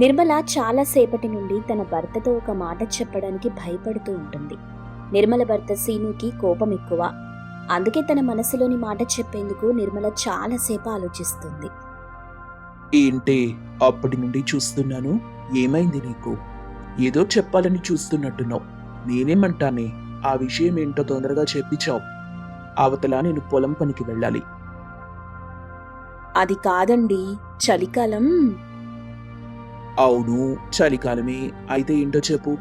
నిర్మల చాలాసేపటి నుండి తన భర్తతో ఒక మాట చెప్పడానికి భయపడుతూ ఉంటుంది. నిర్మల భర్త సీనుకి కోపం ఎక్కువ. అందుకే తన మనసులోని మాట చెప్పేందుకు నిర్మల చాలాసేపు ఆలోచిస్తుంది. ఏంటి అప్పటి నుండి చూస్తున్నాను, ఏమైంది నీకు? ఏదో చెప్పాలని చూస్తున్నట్టున్నావు. నేనేమంటానే, ఆ విషయం ఏంటో తొందరగా చెప్పించావు. అవతల నేను పొలం పనికి వెళ్ళాలి. అది కాదండి, చలికాలం. అవును, చలికాలమే. అయితే ఏంటో చెప్పు.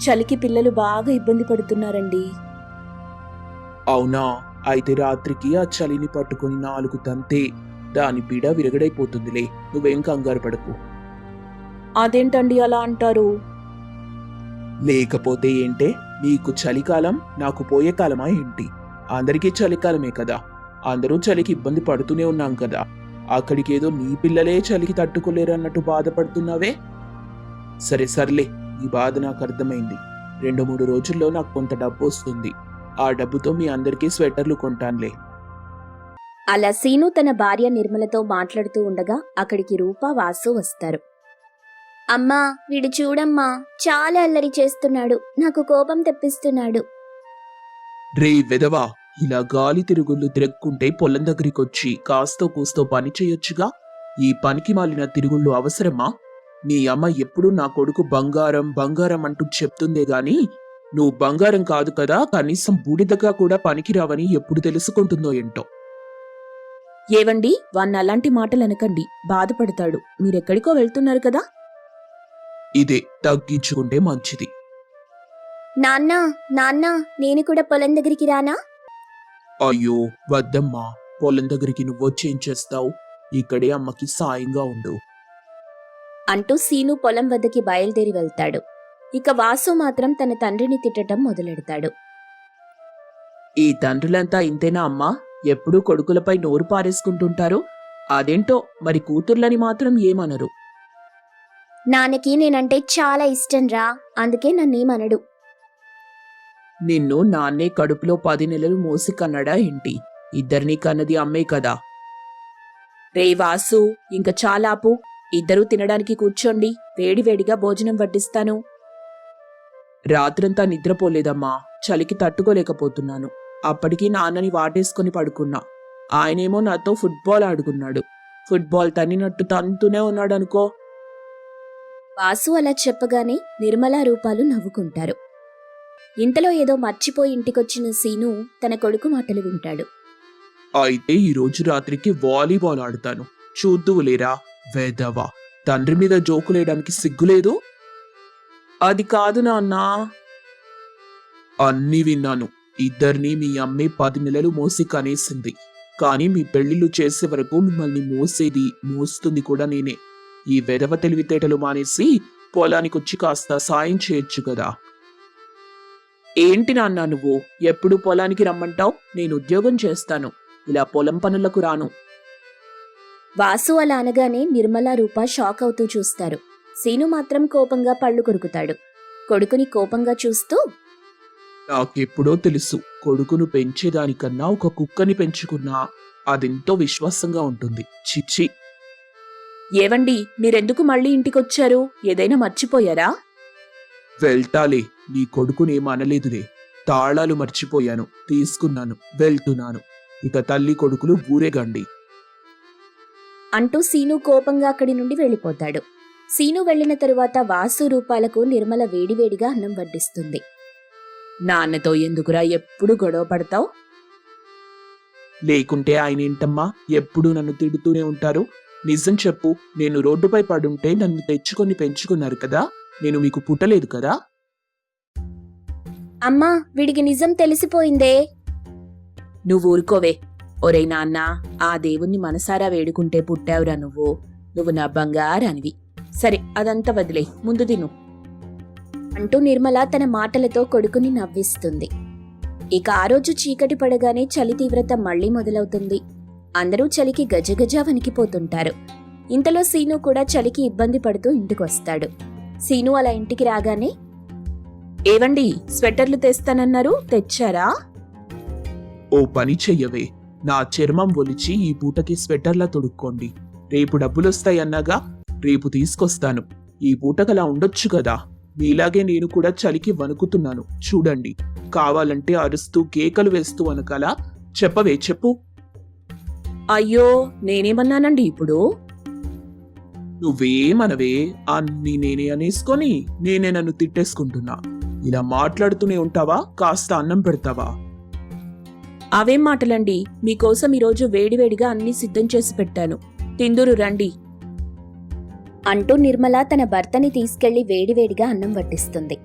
చలికి పిల్లలు బాగా ఇబ్బంది పడుతున్నారండి. అవునా? అయితే రాత్రికి ఆ చలిని పట్టుకుని 4 తంతే దాని పీడ విరగడైపోతుందిలే. నువ్వేం కంగారు పడకు. అదేంటండి అలా అంటారు? లేకపోతే ఏంటే, నీకు చలికాలం నాకు పోయే కాలమా ఏంటి? అందరికీ చలికాలమే కదా. అందరూ చలికి ఇబ్బంది పడుతూనే ఉన్నాం కదా. అక్కడికేదో నీ పిల్లలే చలికి తట్టుకోలేరన్నట్టు బాధపడుతున్నావే. సరే సర్లే, ఈ బాధ నాకు అర్థమైంది. 2-3 రోజుల్లో నాకు కొంత డబ్బు వస్తుంది. ఆ డబ్బుతో మీ అందరికీ స్వెటర్లు కొంటానులే. అలా సీను తన భార్య నిర్మలతో మాట్లాడుతూ ఉండగా అక్కడికి రూపా, వాసు వస్తారు. అమ్మా, వీడు చూడమ్మా, చాలా అల్లరి చేస్తున్నాడు, నాకు కోపం తెప్పిస్తున్నాడు. రే వెదవా, ఇలా గాలి తిరుగుళ్ళు తిరక్కుంటే పొలం దగ్గరికొచ్చి కాస్తో కూస్తో పని చేయొచ్చుగా. ఈ పనికి మాలిన తిరుగుళ్ళు అవసరమా? నీ అమ్మ ఎప్పుడూ నా కొడుకు బంగారం బంగారం అంటూ చెప్తుందే గాని, నువ్వు బంగారం కాదు కదా, కనీసం బూడిదగా కూడా పనికిరావని ఎప్పుడు తెలుసుకుంటుందో ఏంటో. ఏవండి, వాణ్ణి అలాంటి మాటలు అనకండి, బాధపడతాడు. మీరెక్కడికో వెళ్తున్నారు కదా. ఇదే తగ్గించుకుంటే మంచిది. నాన్నా నాన్నా, నేను కూడా పొలం దగ్గరికి రానా? అయ్యో వద్దమ్మా, పొలం దగ్గరికి నువ్వొచ్చేం చేస్తావు? ఇక్కడే అమ్మకి సాయంగా ఉండు అంటూ సీను పొలం వద్దకి బయలుదేరి వెళ్తాడు. ఇక వాసు మాత్రం తన తండ్రిని తిట్టడం మొదలెడతాడు. ఈ తండ్రులంతా ఇంతేనా అమ్మా? ఎప్పుడూ కొడుకులపై నోరు పారేసుకుంటుంటారు. అదేంటో మరి కూతుర్లని మాత్రం ఏమనరు. నాన్నకి నేనంటే చాలా ఇష్టం రా, అందుకే నన్నేమనడు. నిన్ను నాన్నే కడుపులో 10 నెలలు మోసి కన్నాడా ఏంటి? ఇద్దరినీ కన్నది అమ్మే కదా. రే వాసు, ఇంక చాలాపు. ఇద్దరూ తినడానికి కూర్చోండి, వేడివేడిగా భోజనం వడ్డిస్తాను. రాత్రంతా నిద్రపోలేదమ్మా, చలికి తట్టుకోలేకపోతున్నాను. అప్పటికి నాన్నని వాటేసుకుని పడుకున్నా. ఆయనేమో నాతో ఫుట్బాల్ ఆడుకున్నాడు. ఫుట్బాల్ తన్నినట్టు తంతూనే ఉన్నాడనుకో. వాసు అలా చెప్పగానే నిర్మల, రూపాలు నవ్వుకుంటారు. ఇంతలో ఏదో మర్చిపోయి ఇంటికొచ్చిన సీను తన కొడుకు మాటలు వింటాడు. అయితే ఈరోజు రాత్రికి వాలీబాల్ ఆడుతాను, చూద్దువులేరా వేదవా. తండ్రి మీద జోకులేయడానికి సిగ్గులేదు? అది కాదు నాన్నా. అన్నీ విన్నాను. ఇద్దరిని మీ అమ్మే 10 నెలలు మోసి కనేసింది. కానీ మీ పెళ్లిళ్ళు చేసే వరకు మిమ్మల్ని మోస్తుంది కూడా నేనే. ఈ వెధవ తెలివితేటలు మానేసి పొలానికొచ్చి కాస్త సాయం చేయొచ్చు కదా. ఏంటి నాన్న నువ్వు ఎప్పుడు పొలానికి రమ్మంటావు? నేను ఉద్యోగం చేస్తాను, ఇలా పొలం పనులకు రాను. వాసు అలా అనగానే నిర్మల, రూప షాక్ అవుతూ చూస్తారు. సీను మాత్రం కోపంగా పళ్ళు కొరుకుతాడు. కొడుకుని కోపంగా చూస్తూ, నాకెప్పుడో తెలుసు, కొడుకును పెంచేదానికన్నా ఒక కుక్కని పెంచుకున్నా అదెంతో విశ్వాసంగా ఉంటుంది. చిచ్చి. ఏవండి, మీరెందుకు మళ్ళీ ఇంటికొచ్చారు? ఏదైనా మర్చిపోయారా? వెళ్తాలే, నీ కొడుకునేమనలేదులే. తాళాలు మర్చిపోయాను, తీసుకున్నాను, వెళ్తున్నాను. ఇక తల్లి కొడుకులు ఊరేగండి అంటూ సీను కోపంగా అక్కడి నుండి వెళ్ళిపోతాడు. సీను వెళ్లిన తరువాత వాసు, రూపాలకు నిర్మల వేడివేడిగా అన్నం వడ్డిస్తుంది. నాన్నతో ఎందుకురా ఎప్పుడు గొడవ పడతావు? లేకుంటే ఆయన ఏంటమ్మా, ఎప్పుడూ నన్ను తిడుతూనే ఉంటారు. నిజం చెప్పు, నేను రోడ్డుపై పడుంటే నన్ను తెచ్చుకొని పెంచుకున్నారు కదా. నేను మీకు పుట్టలేదు కదా. అమ్మా, వీడికి నిజం తెలిసిపోయిందే. నువ్వు ఊరుకోవే. ఒరే నాన్న, ఆ దేవుణ్ణి మనసారా వేడుకుంటే పుట్టావురా నువ్వు. నువ్వు నా బంగారానివి. సరే, అదంతా వదిలే, ముందు తిను అంటూ నిర్మల తన మాటలతో కొడుకుని నవ్విస్తుంది. ఇక ఆ రోజు చీకటి పడగానే చలి తీవ్రత మళ్లీ మొదలవుతుంది. అందరూ చలికి గజగజ వణికిపోతుంటారు. ఇంతలో సీను కూడా చలికి ఇబ్బంది పడుతూ ఇంటికొస్తాడు. సీను అలా ఇంటికి రాగానే, ఏవండి, స్వెటర్లు తెస్తానన్నారు, తెచ్చారా? ఓ పని చెయ్యవే, నా చర్మం ఒలిచి ఈ పూటకి స్వెటర్లా తొడుక్కోండి. రేపు డబ్బులొస్తాయన్నాగా, రేపు తీసుకొస్తాను. ఈ పూటకలా ఉండొచ్చు కదా. మీలాగే నేను కూడా చలికి వణుకుతున్నాను చూడండి. కావాలంటే అరుస్తూ కేకలు వేస్తూ వనకాలా? చెప్పవే చెప్పు. అయ్యో నేనేమన్నానండి ఇప్పుడు? నువ్వేమనవే, అన్ని నేనే అనేసుకొని నేనే నన్ను తిట్టేసుకుంటున్నా. ఇలా మాట్లాడుతూనే ఉంటావా? కాస్త అన్నం పెడతావా? అవేం మాటలండి, మీకోసం ఈరోజు వేడివేడిగా అన్నీ సిద్ధం చేసి పెట్టాను, తిందురు రండి అంటూ నిర్మల తన భర్తని తీసుకెళ్లి వేడివేడిగా అన్నం వడ్డిస్తుంది.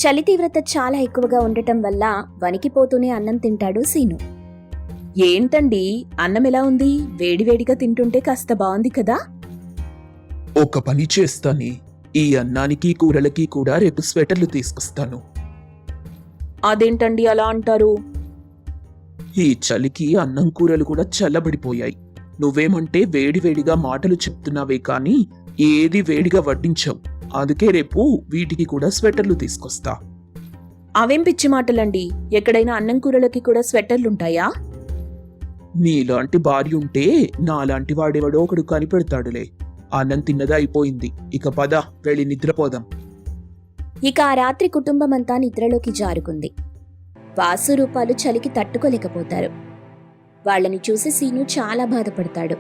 చలి తీవ్రత చాలా ఎక్కువగా ఉండటం వల్ల వణికిపోతూనే అన్నం తింటాడు సీను. ఏంటండి అన్నం ఎలా ఉంది? వేడివేడిగా తింటుంటే కాస్త బాగుంది కదా. ఒక పని చేస్తానే, ఈ అన్నానికి కూరలకి కూడా రేపు స్వెటర్లు తీసుకొస్తాను. అదేంటండి అలా అంటారు? ఈ చలికి అన్నం కూరలు కూడా చల్లబడిపోయాయి. నువ్వేమంటే వేడివేడిగా మాటలు చెప్తున్నావే కాని ఏది వేడిగా వడ్డించవు. అందుకే రేపు వీటికి కూడా స్వెటర్లు తీసుకొస్తా. అవేం పిచ్చి మాటలండి, ఎక్కడైనా అన్నం కూరలకి కూడా స్వెటర్లుంటాయా? నీలాంటి భార్య ఉంటే నాలాంటి వాడెవడో ఒకడు కనిపెడతాడులే. అన్నం తిన్నదా అయిపోయింది, ఇక పద వెళ్ళి నిద్రపోదాం. ఇక ఆ రాత్రి కుటుంబమంతా నిద్రలోకి జారుకుంది. వాసు రూపాలు చలికి తట్టుకోలేకపోతారు. వాళ్ళని చూసి సీను చాలా బాధపడతాడు.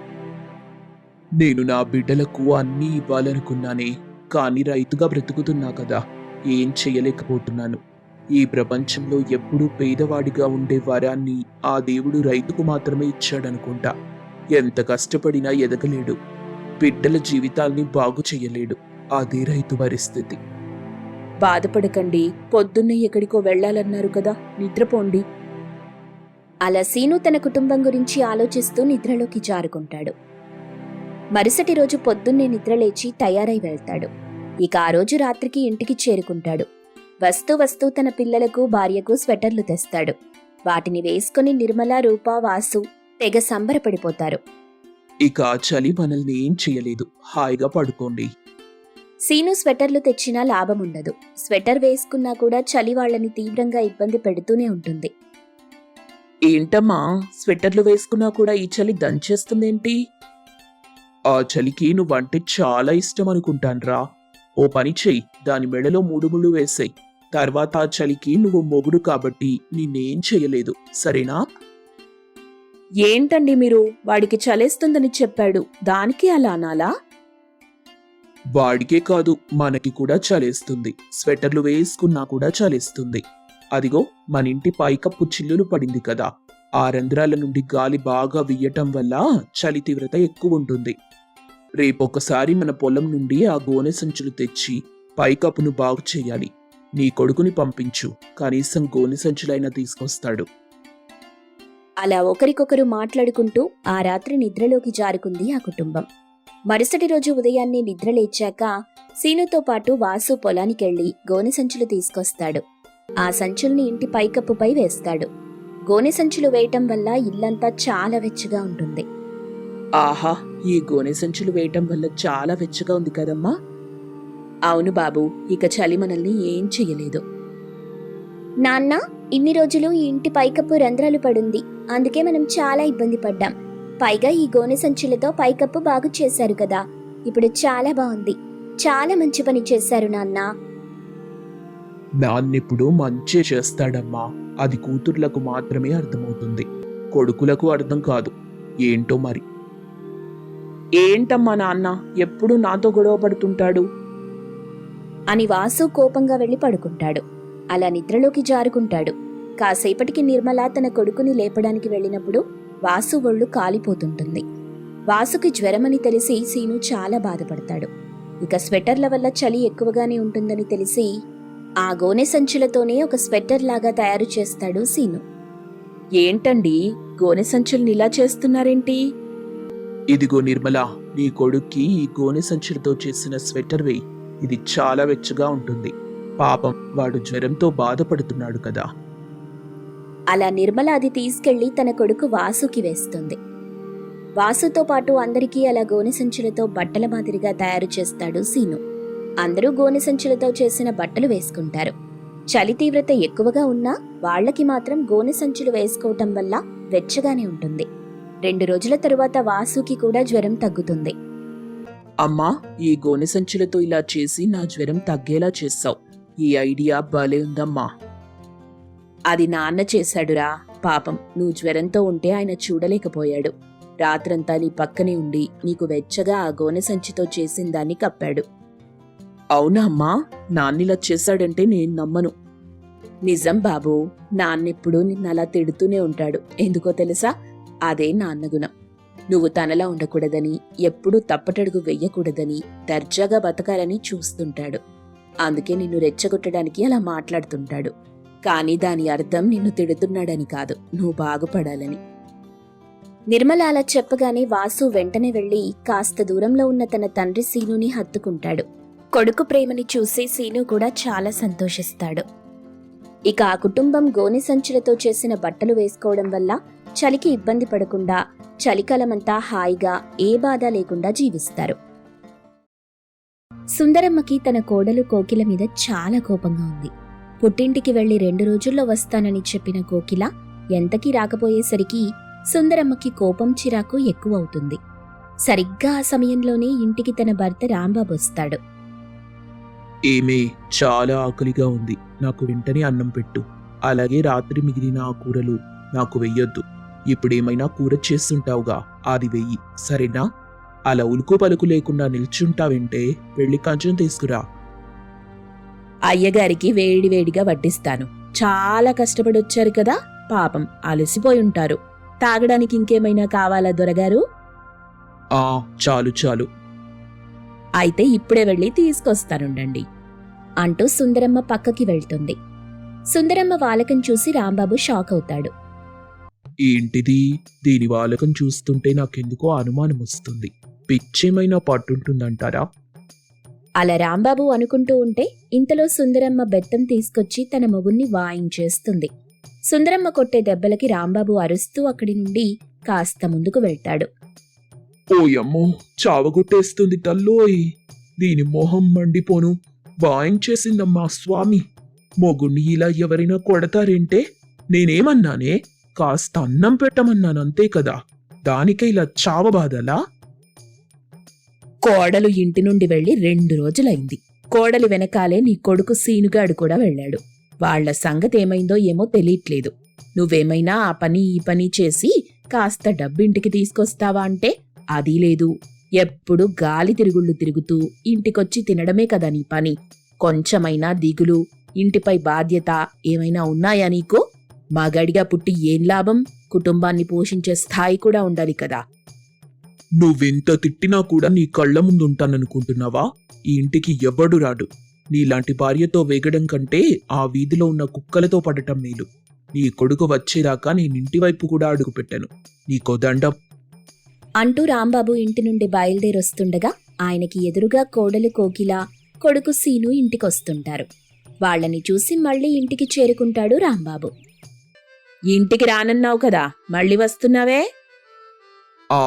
నేను నా బిడ్డలకు అన్నీ ఇవ్వాలనుకున్నానే, కానీ రైతుగా బ్రతుకుతున్నా కదా, ఏం చెయ్యలేకపోతున్నాను. ఈ ప్రపంచంలో ఎప్పుడూ పేదవాడిగా ఉండే వరాన్ని ఆ దేవుడు రైతుకు మాత్రమే ఇచ్చాడనుకుంటా. ఎంత కష్టపడినా ఎదగలేడు, బిడ్డల జీవితాల్ని బాగు చెయ్యలేడు. అదే రైతు పరిస్థితి. బాధపడకండి, పొద్దున్నే ఎక్కడికో వెళ్లాలన్నారు కదా, నిద్రపోండి. అలా సీను తన కుటుంబం గురించి ఆలోచిస్తూ నిద్రలోకి జారుకుంటాడు. మరుసటి రోజు పొద్దున్నే నిద్రలేచి తయారై వెళ్తాడు. ఇక ఆ రోజు రాత్రికి ఇంటికి చేరుకుంటాడు. వస్తూ తన పిల్లలకు భార్యకు స్వెటర్లు తెస్తాడు. వాటిని వేసుకుని నిర్మల, రూప, వాసు తెగ సంబరపడిపోతారు. ఇక ఆ చలి మనల్ని ఏం చెయ్యలేదు, హాయిగా పడుకోండి. సీను స్వెటర్లు తెచ్చినా లాభముండదు. స్వెటర్ వేసుకున్నా కూడా చలి వాళ్ళని తీవ్రంగా ఇబ్బంది పెడుతూనే ఉంటుంది. ఏంటమ్మా, స్వెటర్లు వేసుకున్నా కూడా ఈ చలి దంచేస్తుందేంటి? ఆ చలికి నువ్వంటే చాలా ఇష్టం అనుకుంటాన్రా. ఓ పని చెయ్యి, దాని మెడలో 3 ముళ్ళు వేసేయ్. తర్వాత ఆ చలికి నువ్వు మొగుడు కాబట్టి నిన్నేం చెయ్యలేదు, సరేనా? ఏంటండి మీరు, వాడికి చలేస్తుందని చెప్పాడు, దానికి అలా అనాలా? వాడికే కాదు, మనకి కూడా చలేస్తుంది. స్వెటర్లు వేసుకున్నా కూడా చలేస్తుంది. అదిగో మన ఇంటి పైకప్పు చిల్లులు పడింది కదా, ఆ రంధ్రాల నుండి గాలి బాగా వీయటం వల్ల చలి తీవ్రత ఎక్కువ ఉంటుంది. రేపొకసారి మన పొలం నుండి ఆ గోనె సంచులు తెచ్చి పైకప్పును బాగు చేయాలి. నీ కొడుకుని పంపించు, కనీసం గోనె సంచులైనా తీసుకొస్తాడు. అలా ఒకరికొకరు మాట్లాడుకుంటూ ఆ రాత్రి నిద్రలోకి జారుకుంది ఆ కుటుంబం. మరుసటి రోజు ఉదయాన్నే నిద్రలేచాక సీనుతో పాటు వాసు పొలానికెళ్లి గోనె సంచులు తీసుకొస్తాడు. ఆ సంచుల్ని ఇంటి పైకప్పుపై వేస్తాడు. గోనె సంచులు వేయటం వల్ల ఇల్లంతా చాలా వెచ్చగా ఉంటుంది. ఆహా, ఈ గోనె సంచులు వేయటం వల్ల చాలా వెచ్చగా ఉంది కదమ్మా. అవును బాబు, ఇక చలి మనల్ని ఏం చెయ్యలేదు. నాన్న, ఇన్ని రోజులు ఈ ఇంటి పైకప్పు రంధ్రాలు పడుంది, అందుకే మనం చాలా ఇబ్బంది పడ్డాం. పైగా ఈ గోనె సంచులతో పైకప్పు బాగు చేశారు కదా, ఇప్పుడు చాలా బాగుంది. చాలా మంచి పని చేశారు నాన్న. నాన్నెప్పుడు మంచే చేస్తాడమ్మా, అది కూతుర్లకు మాత్రమే అర్థమవుతుంది, కొడుకులకు అర్థం కాదు. ఏంటో మరి. ఏంటమ్మా నాన్న ఎప్పుడూ నాతో గొడవ పడుతుంటాడు అని వాసు కోపంగా వెళ్లి పడుకుంటాడు. అలా నిద్రలోకి జారుకుంటాడు. కాసేపటికి నిర్మల తన కొడుకుని లేపడానికి వెళ్ళినప్పుడు వాసు ఒళ్ళు కాలిపోతుంటుంది. వాసుకి జ్వరమని తెలిసి సీను చాలా బాధపడతాడు. ఇక స్వెటర్ల వల్ల చలి ఎక్కువగానే ఉంటుందని తెలిసి ఆ గోనె సంచులతోనే ఒక స్వెటర్ లాగా తయారు చేస్తాడు సీను. ఏంటండి, గోనె సంచుల్ని ఇలా చేస్తున్నారేంటి? ఇదిగో నిర్మలా, నీ కొడుక్కి ఈ గోనె సంచులతో చేసిన స్వెటర్ వేయి. ఇది చాలా వెచ్చగా ఉంటుంది. పాపం, వాడు జ్వరంతో బాధపడుతున్నాడు కదా. అలా నిర్మల అది తీసుకెళ్లి తన కొడుకు వాసుకి వేస్తుంది. వాసుతో పాటు అందరికీ అలా గోనె సంచులతో బట్టల మాదిరిగా తయారు చేస్తాడు సీను. అందరూ గోనె సంచులతో చేసిన బట్టలు వేసుకుంటారు. చలి తీవ్రత ఎక్కువగా ఉన్నా వాళ్లకి మాత్రం గోనె సంచులు వేసుకోవటం వల్ల వెచ్చగానే ఉంటుంది. 2 రోజుల తరువాత వాసుకి కూడా జ్వరం తగ్గుతుంది. అమ్మా, ఈ గోనె సంచులతో ఇలా చేసి నా జ్వరం తగ్గేలా చేస్తావు. ఈ ఐడియా భలే ఉందమ్మా. అది నాన్న చేశాడురా. పాపం నువ్వు జ్వరంతో ఉంటే ఆయన చూడలేకపోయాడు. రాత్రంతా నీ పక్కనే ఉండి నీకు వెచ్చగా ఆ గోనె సంచితో చేసిన దాన్ని కప్పాడు. అవునా అమ్మా? నాన్నిలా చేశాడంటే నేను నమ్మను. నిజం బాబూ, నాన్నెప్పుడు నిన్నలా తిడుతూనే ఉంటాడు. ఎందుకో తెలుసా? అదే నాన్న గుణం. నువ్వు తనలా ఉండకూడదని, ఎప్పుడూ తప్పటడుగు వెయ్యకూడదని, దర్జాగా బతకాలని చూస్తుంటాడు. అందుకే నిన్ను రెచ్చగొట్టడానికి అలా మాట్లాడుతుంటాడు. కానీ దాని అర్థం నిన్ను తిడుతున్నాడని కాదు, నువ్వు బాగుపడాలని. నిర్మల అలా చెప్పగానే వాసు వెంటనే వెళ్లి కాస్త దూరంలో ఉన్న తన తండ్రి సీనుని హత్తుకుంటాడు. కొడుకు ప్రేమని చూసి సీను కూడా చాలా సంతోషిస్తాడు. ఇక ఆ కుటుంబం గోనె సంచులతో చేసిన బట్టలు వేసుకోవడం వల్ల చలికి ఇబ్బంది పడకుండా చలికాలమంతా హాయిగా ఏ బాధ లేకుండా జీవిస్తారు. సుందరమ్మకి తన కోడలు కోకిల మీద చాలా కోపంగా ఉంది. పుట్టింటికి వెళ్లి 2 రోజుల్లో వస్తానని చెప్పిన కోకిల ఎంతకీ రాకపోయేసరికి సుందరమ్మకి కోపం చిరాకు ఎక్కువవుతుంది. సరిగ్గా ఆ సమయంలోనే ఇంటికి తన భర్త రాంబాబు వస్తాడు. ఏమే, చాలా ఆకలిగా ఉంది. నాకు వెంటనే అన్నం పెట్టు. అలాగే రాత్రి మిగిలిన ఆ కూరలు నాకు వెయ్యొద్దు. ఇప్పుడేమైనా కూర చేస్తుంటావుగా, అది వెయ్యి, సరేనా? అలా ఉలుకు పలుకు లేకుండా నిల్చుంటావంటే వెళ్ళి కంచం తీసుకురా. అయ్యగారికి వేడివేడిగా వడ్డిస్తాను. చాలా కష్టపడొచ్చారు కదా, పాపం అలసిపోయి ఉంటారు. తాగడానికి ఇంకేమైనా కావాలా దొరగారు? ఆ, చాలు చాలు. అయితే ఇప్పుడే వెళ్ళి తీసుకొస్తానుండండి అంటూ సుందరమ్మ పక్కకి వెళ్తుంది. సుందరమ్మ వాలకం చూసి రాంబాబు షాక్ అవుతాడు. ఏంటిది? దీని వాలకం చూస్తుంటే నాకెందుకో అనుమానం వస్తుంది. పిచ్చేమైనా పట్టుంటుందంటారా? అలా రాంబాబు అనుకుంటూ ఉంటే ఇంతలో సుందరమ్మ బెత్తం తీసుకొచ్చి తన మొగుణ్ణి వాయించేస్తుంది. సుందరమ్మ కొట్టే దెబ్బలకి రాంబాబు అరుస్తూ అక్కడి నుండి కాస్త ముందుకు వెళ్తాడు. ఓయమ్మో, చావగొట్టేస్తుంది తల్లోయ్. దీని మొహం మండిపోను. వాయించేసిందమ్మా స్వామి. మొగుణ్ణి ఇలా ఎవరైనా కొడతారేంటే? నేనేమన్నానే? కాస్త అన్నం పెట్టమన్నానంతే కదా, దానికే ఇలా చావబాదలా? కోడలు ఇంటి నుండి వెళ్లి 2 రోజులైంది. కోడలి వెనకాలే నీ కొడుకు సీనుగాడు కూడా వెళ్ళాడు. వాళ్ల సంగతేమైందో ఏమో తెలియట్లేదు. నువ్వేమైనా ఆ పని ఈ పని చేసి కాస్త డబ్బింటికి తీసుకొస్తావా అంటే అదీ లేదు. ఎప్పుడు గాలి తిరుగుళ్ళు తిరుగుతూ ఇంటికొచ్చి తినడమే కదా నీ పని. కొంచెమైనా దిగులు, ఇంటిపై బాధ్యత ఏమైనా ఉన్నాయా నీకు? మగాడిగా పుట్టి ఏం లాభం? కుటుంబాన్ని పోషించే స్థాయి కూడా ఉండాలి కదా. నువ్వెంత తిట్టినా కూడా నీ కళ్ళ ముందుంటాననుకుంటున్నావా? ఈ ఇంటికి ఎవడు రాడు. నీలాంటి భార్యతో వేగడం కంటే ఆ వీధిలో ఉన్న కుక్కలతో పడటం మేలు. నీ కొడుకు వచ్చేదాకా నేనింటి వైపు కూడా అడుగు పెట్టను. నీకో దండం అంటూ రాంబాబు ఇంటి నుండి బయలుదేరొస్తుండగా ఆయనకి ఎదురుగా కోడలు కోకిల, కొడుకు సీను ఇంటికొస్తుంటారు. వాళ్లని చూసి మళ్లీ ఇంటికి చేరుకుంటాడు రాంబాబు. ఇంటికి రానన్నావు కదా, మళ్ళీ వస్తున్నావే? ఆ,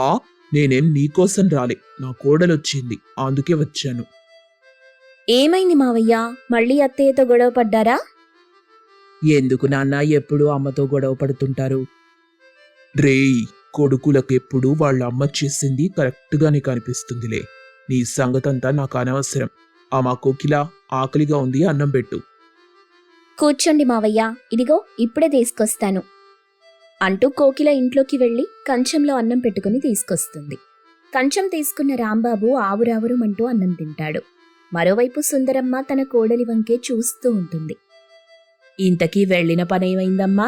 నేనేం నీకోసం రాలే, నా కోడలొచ్చింది, అందుకే వచ్చాను. ఏమైంది మావయ్య? మళ్ళీ అత్తయ్యతో గొడవ పడ్డారా? ఎందుకు నాన్న ఎప్పుడు అమ్మతో గొడవ పడుతుంటారు? రేయ్, కొడుకులకెప్పుడు వాళ్ళ అమ్మ చేసింది కరెక్ట్గానే కనిపిస్తుందిలే. నీ సంగతంతా నాకు అనవసరం. మా కోకిల, ఆకలిగా ఉంది, అన్నం పెట్టు. కూర్చోండి మావయ్య, ఇదిగో ఇప్పుడే తీసుకొస్తాను అంటూ కోకిల ఇంట్లోకి వెళ్లి కంచంలో అన్నం పెట్టుకుని తీసుకొస్తుంది. కంచం తీసుకున్న రాంబాబు ఆవురావురుమంటూ అన్నం తింటాడు. మరోవైపు సుందరమ్మ తన కోడలి వంకే చూస్తూ ఉంటుంది. ఇంతకీ వెళ్లిన పనేమైందమ్మా?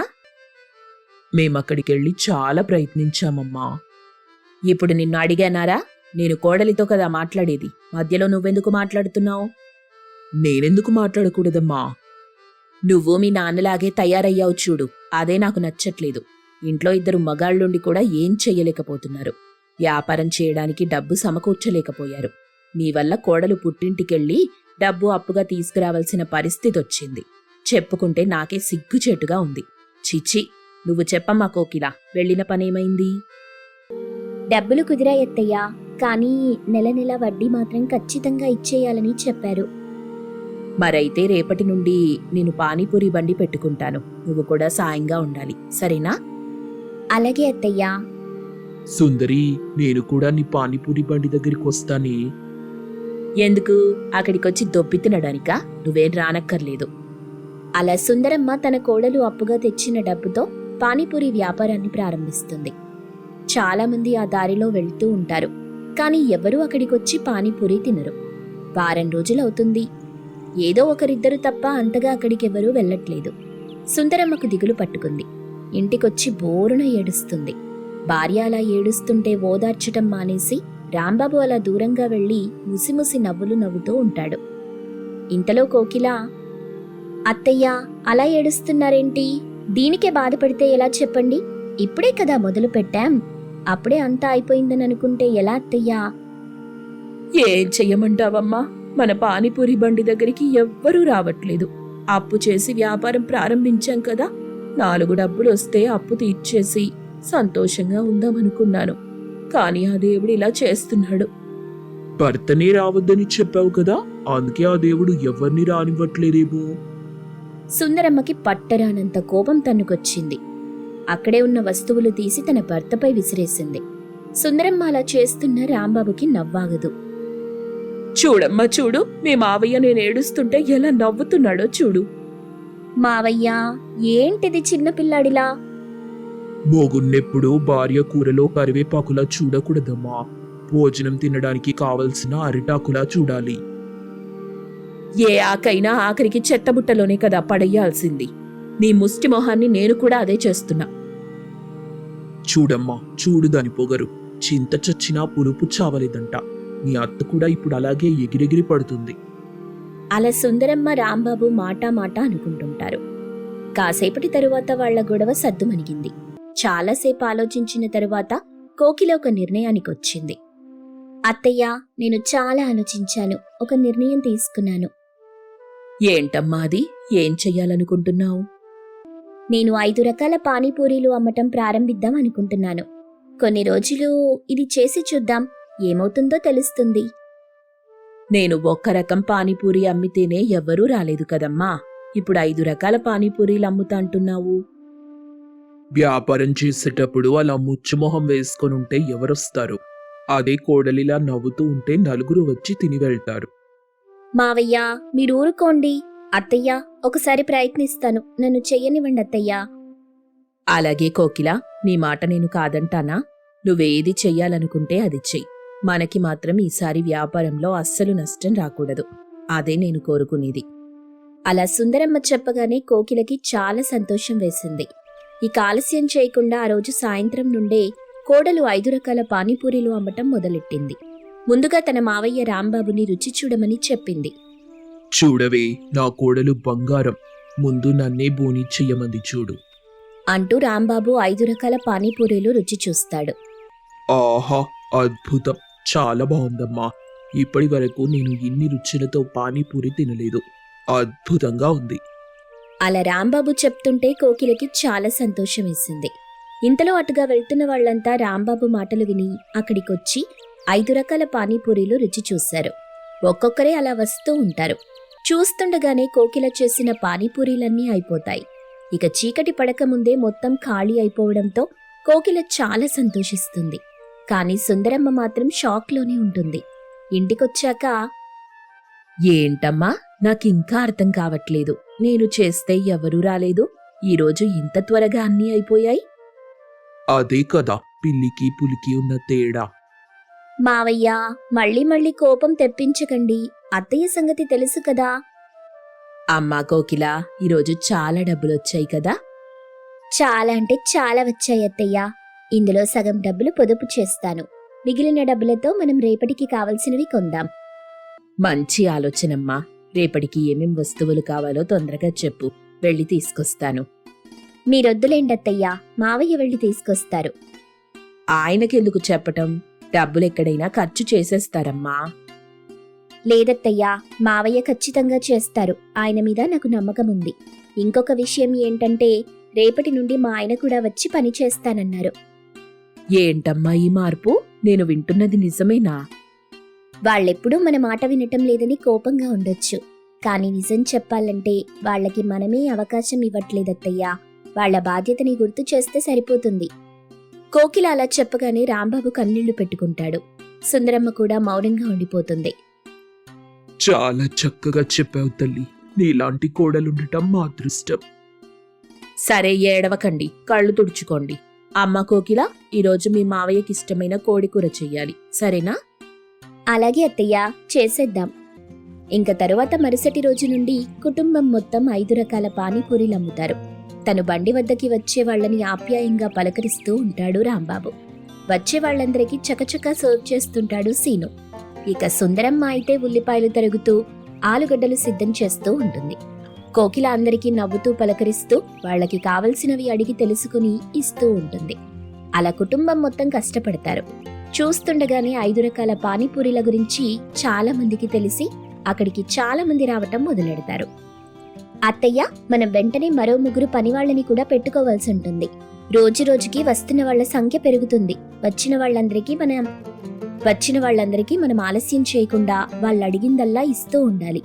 మేమక్కడికెళ్ళి చాలా ప్రయత్నించామమ్మా. ఇప్పుడు నిన్ను అడిగానారా? నేను కోడలితో కదా మాట్లాడేది, మధ్యలో నువ్వెందుకు మాట్లాడుతున్నావు? నేనెందుకు మాట్లాడకూడదమ్మా? నువ్వు మీ నాన్నలాగే తయారయ్యావు చూడు, అదే నాకు నచ్చట్లేదు. ఇంట్లో 2 మగాళ్ళుండి కూడా ఏం చెయ్యలేకపోతున్నారు. వ్యాపారం చేయడానికి డబ్బు సమకూర్చలేకపోయారు. మీ వల్ల కోడలు పుట్టింటికెళ్ళి డబ్బు అప్పుగా తీసుకురావాల్సిన పరిస్థితొచ్చింది. చెప్పుకుంటే నాకే సిగ్గుచేటుగా ఉంది. చిచి, నువ్వు చెప్పమ్మా కోకిల, వెళ్లిన పనేమైంది? డబ్బులు కుదిరాయత్తయ్యా, కానీ నెల నెల వడ్డీ మాత్రం ఖచ్చితంగా ఇచ్చేయాలని చెప్పారు. మరైతే రేపటి నుండి నేను పానీపూరి బండి పెట్టుకుంటాను. నువ్వు కూడా సాయంగా ఉండాలి, సరేనా? అలాగే అత్తయ్యా. సుందరి, నేను కూడా నీ పానీపూరి బండి దగ్గరికి వస్తానే. ఎందుకు అక్కడికొచ్చి దొబ్బి తినడానికా? నువ్వేం రానక్కర్లేదు. అలా సుందరమ్మ తన కోడలు అప్పుగా తెచ్చిన డబ్బుతో పానీపూరి వ్యాపారాన్ని ప్రారంభిస్తుంది. చాలామంది ఆ దారిలో వెళ్తూ ఉంటారు, కానీ ఎవరూ అక్కడికొచ్చి పానీపూరి తినరు. వారం రోజులవుతుంది. ఏదో ఒకరిద్దరు తప్ప అంతగా అక్కడికెవరూ వెళ్ళట్లేదు. సుందరమ్మకు దిగులు పట్టుకుంది. ఇంటికొచ్చి బోరున ఏడుస్తుంది. భార్య అలా ఏడుస్తుంటే ఓదార్చటం మానేసి రాంబాబు అలా దూరంగా వెళ్లి ముసిముసి నవ్వులు నవ్వుతూ ఉంటాడు. ఇంతలో కోకిల, అత్తయ్య అలా ఏడుస్తున్నారేంటి? దీనికే బాధపడితే ఎలా చెప్పండి? ఇప్పుడే కదా మొదలు పెట్టాం. అప్పుడే అంతా అయిపోయిందని అనుకుంటే ఎలా అత్తయ్యా? ఏం చెయ్యమంటావమ్మా? మన పానీపూరి బండి దగ్గరికి ఎవ్వరూ రావట్లేదు. అప్పు చేసి వ్యాపారం ప్రారంభించాం కదా, 4 డబ్బులు వస్తే అప్పు తీర్చేసి సంతోషంగా ఉందామనుకున్నాను. కానీ ఆ దేవుడు ఇలా చేస్తున్నాడు. భర్తనే రావద్దని చెప్పావు కదా, అందుకే ఆ దేవుడు ఎవరిని రానివ్వట్లేదేమో. సుందరమ్మకి పట్టరానంత కోపం తన్నుకొచ్చింది. అక్కడే ఉన్న వస్తువులు తీసి తన భర్తపై విసిరేసింది. సుందరమ్మ అలా చేస్తున్న రాంబాబుకి నవ్వాగదు. చూడమ్మా చూడు, మీ మావయ్య నేను ఏడుస్తుంటే ఎలా నవ్వుతున్నాడో చూడు. మావయ్యా, ఏంటిది చిన్నపిల్లాడిలా? మోగున్నెప్పుడు భార్య కూరలో కరివేపాకులా చూడకూడదమ్మా. భోజనం తినడానికి కావలసిన అరిటాకులా చూడాలి. ఏ ఆకైనా ఆఖరికి చెత్తబుట్టలోనే కదా పడేయాల్సింది. నీ ముష్టి మొహాన్ని నేను కూడా అదే చేస్తున్నా. చూడమ్మా చూడు దాని పొగరు. చింత చచ్చినా పులుపు చావలేదంట. నీ అత్త కూడా ఇప్పుడు అలాగే ఎగిరెగిరి పడుతుంది. అలా సుందరమ్మ రాంబాబు మాటా మాట అనుకుంటుంటారు. కాసేపటి తరువాత వాళ్ల గొడవ సద్దుమణిగింది. చాలాసేపు ఆలోచించిన తరువాత కోకిల ఒక నిర్ణయానికొచ్చింది. అత్తయ్య, నేను చాలా ఆలోచించాను. ఒక నిర్ణయం తీసుకున్నాను. ఏంటమ్మా అది? ఏం చెయ్యాలనుకుంటున్నావు? నేను 5 రకాల పానీపూరీలు అమ్మటం ప్రారంభిద్దాం అనుకుంటున్నాను. కొన్ని రోజులు ఇది చేసి చూద్దాం, ఏమవుతుందో తెలుస్తుంది. నేను 1 రకం పానీపూరి అమ్మితేనే ఎవ్వరూ రాలేదు కదమ్మా. ఇప్పుడు 5 రకాల పానీపూరీలు అమ్ముతా అంటున్నావు. వ్యాపారం చేసేటప్పుడు అలా ముచ్చుమొహం వేసుకొనుంటే ఎవరొస్తారు? అదే కోడలిలా నవ్వుతూ ఉంటే నలుగురు వచ్చి తిని వెళ్తారు. మావయ్య, మీరు ఊరుకోండి. అత్తయ్య, ఒకసారి ప్రయత్నిస్తాను. నన్ను చెయ్యనివ్వండి అత్తయ్యా. అలాగే కోకిల, నీ మాట నేను కాదంటానా? నువ్వేది చెయ్యాలనుకుంటే అది చెయ్యి. మనకి మాత్రం ఈసారి వ్యాపారంలో అస్సలు నష్టం రాకూడదు. అదే నేను కోరుకునేది. అలా సుందరమ్మ చెప్పగానే కోకిలకి చాలా సంతోషం వేసింది. ఇక ఆలస్యం చేయకుండా ఆ రోజు సాయంత్రం నుండే కోడలు 5 రకాల పానీపూరీలు అమ్మటం మొదలెట్టింది. ముందుగా తన మావయ్య రాంబాబుని రుచి చూడమని చెప్పింది. చూడవే, నా కోడలు బంగారం. ముందు నన్నే బోని చెయ్యమంది చూడు అంటూ రాంబాబు 5 రకాల పానీపూరీలు రుచి చూస్తాడు. ఆహా, అద్భుతం! చాలా బాగుందమ్మా. ఇప్పటి వరకు నేను ఇన్ని రుచులతో పానీపూరి తినలేదు. అద్భుతంగా ఉంది. అలా రాంబాబు చెప్తుంటే కోకిలకి చాలా సంతోషం వేసింది. ఇంతలో అటుగా వెళ్తున్న వాళ్లంతా రాంబాబు మాటలు విని అక్కడికొచ్చి 5 రకాల పానీపూరీలు రుచి చూశారు. ఒక్కొక్కరే అలా వస్తూ ఉంటారు. చూస్తుండగానే కోకిల చేసిన పానీపూరీలన్నీ అయిపోతాయి. ఇక చీకటి పడకముందే మొత్తం ఖాళీ అయిపోవడంతో కోకిల చాలా సంతోషిస్తుంది. కానీ సుందరమ్మ మాత్రం షాక్లోనే ఉంటుంది. ఇంటికొచ్చాక, ఏంటమ్మా, నాకింకా అర్థం కావట్లేదు. నేను చేస్తే ఎవరూ రాలేదు. ఈరోజు ఇంత త్వరగా అన్నీ అయిపోయాయి. అదే కదా పిల్లికి పులికి ఉన్న తేడా. మావయ్య, మళ్ళీ మళ్ళీ కోపం తెప్పించకండి. అత్తయ్య సంగతి తెలుసు కదా. అమ్మా కోకిల, ఈరోజు చాలా డబ్బులొచ్చాయి కదా. చాలా అంటే చాలా వచ్చాయి అత్తయ్య. ఇందులో సగం డబ్బులు పొదుపు చేస్తాను. మిగిలిన డబ్బులతో మనం రేపటికి కావలసినవి కొందాం. మంచి ఆలోచనమ్మా. రేపటికి ఏమేం వస్తువులు కావాలో తొందరగా చెప్పు, వెళ్ళి తీసుకొస్తాను. మీరొద్దులేండత్తయ్యా, మావయ్య వెళ్ళి తీసుకొస్తారు. ఆయనకెందుకు చెప్పటం? డబ్బులెక్కడైనా ఖర్చు చేసేస్తారమ్మా. లేదత్తయ్యా, మావయ్య ఖచ్చితంగా చేస్తారు. ఆయన మీద నాకు నమ్మకం ఉంది. ఇంకొక విషయం ఏంటంటే, రేపటి నుండి మా ఆయన కూడా వచ్చి పని చేస్తానన్నారు. ఏంటమ్మా ఈ మార్పు? నేను వింటున్నది నిజమేనా? వాళ్ళెప్పుడూ మన మాట వినటం లేదని కోపంగా ఉండొచ్చు. కానీ నిజం చెప్పాలంటే వాళ్ళకి మనమే అవకాశం ఇవ్వట్లేదత్తయ్యా. వాళ్ల బాధ్యతని గుర్తు చేస్తే సరిపోతుంది. కోకిల అలా చెప్పగానే రాంబాబు కన్నీళ్లు పెట్టుకుంటాడు. సుందరమ్మ కూడా మౌనంగా ఉండిపోతుంది. చాలా చక్కగా చెప్పావు తల్లి. నీలాంటి కోడలుండటం మా అదృష్టం. సరే ఏడవకండి, కళ్ళు తుడుచుకోండి. అమ్మ కోకిల, ఈరోజు మీ మావయ్యకి ఇష్టమైన కోడికూర చెయ్యాలి, సరేనా? అలాగే అత్తయ్య, చేసేద్దాం. ఇంక తరువాత మరుసటి రోజు నుండి కుటుంబం మొత్తం 5 రకాల పానీపూరీలు అమ్ముతారు. తను బండి వద్దకి వచ్చే వాళ్ళని ఆప్యాయంగా పలకరిస్తూ ఉంటాడు రాంబాబు. వచ్చే వాళ్ళందరికీ చకచకా సర్వ్ చేస్తుంటాడు సీను. ఇక సుందరమ్మ అయితే ఉల్లిపాయలు తరుగుతూ ఆలుగడ్డలు సిద్ధం చేస్తూ ఉంటుంది. కోకిల అందరికీ నవ్వుతూ పలకరిస్తూ వాళ్ళకి కావలసినవి అడిగి తెలుసుకుని ఇస్తూ ఉంటుంది. అలా కుటుంబం మొత్తం కష్టపడతారు. చూస్తుండగానే 5 రకాల పానీపూరీల గురించి చాలా మందికి తెలిసి అక్కడికి చాలా మంది రావటం మొదలెడతారు. అత్తయ్య, మనం వెంటనే మరో 3 పనివాళ్ళని కూడా పెట్టుకోవాల్సి ఉంటుంది. రోజు రోజుకి వస్తున్న వాళ్ళ సంఖ్య పెరుగుతుంది. వచ్చిన వాళ్ళందరికీ మనం ఆలస్యం చేయకుండా వాళ్ళు అడిగిందల్లా ఇస్తూ ఉండాలి.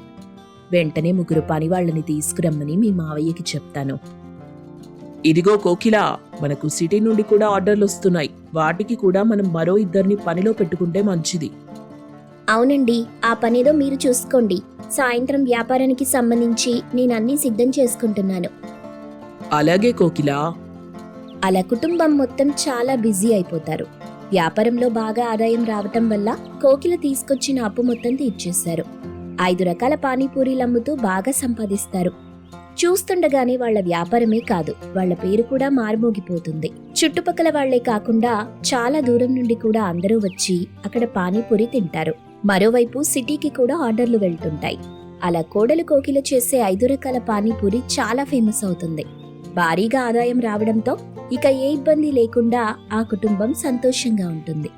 వెంటనే 3 పనివాళ్ళని తీసుకురమ్మని మీ మావయ్యకి చెప్తాను. ఇదిగో కోకిల, మనకు సిటీ నుండి కూడా ఆర్డర్లు వస్తున్నాయి. వాటికి కూడా మనం మరో 2 పనిలో పెట్టుకుంటే మంచిది. అవునండి, ఆ పనేదో మీరు చూసుకోండి. సాయంత్రం వ్యాపారానికి సంబంధించి నేను అన్నీ సిద్ధం చేసుకుంటున్నాను. అలాగే కోకిల. అలా కుటుంబం మొత్తం చాలా బిజీ అయిపోతారు. వ్యాపారంలో బాగా ఆదాయం రావటం వల్ల కోకిల తీసుకొచ్చిన అప్పు మొత్తం తీర్చేశారు. 5 రకాల పానీపూరీలు అమ్ముతూ బాగా సంపాదిస్తారు. చూస్తుండగానే వాళ్ళ వ్యాపారమే కాదు, వాళ్ళ పేరు కూడా మారుమోగిపోతుంది. చుట్టుపక్కల వాళ్లే కాకుండా చాలా దూరం నుండి కూడా అందరూ వచ్చి అక్కడ పానీపూరి తింటారు. మరోవైపు సిటీకి కూడా ఆర్డర్లు వెళ్తుంటాయి. అలా కోడలు కోకిల చేసే 5 రకాల పానీపూరి చాలా ఫేమస్ అవుతుంది. భారీగా ఆదాయం రావడంతో ఇక ఏ ఇబ్బంది లేకుండా ఆ కుటుంబం సంతోషంగా ఉంటుంది.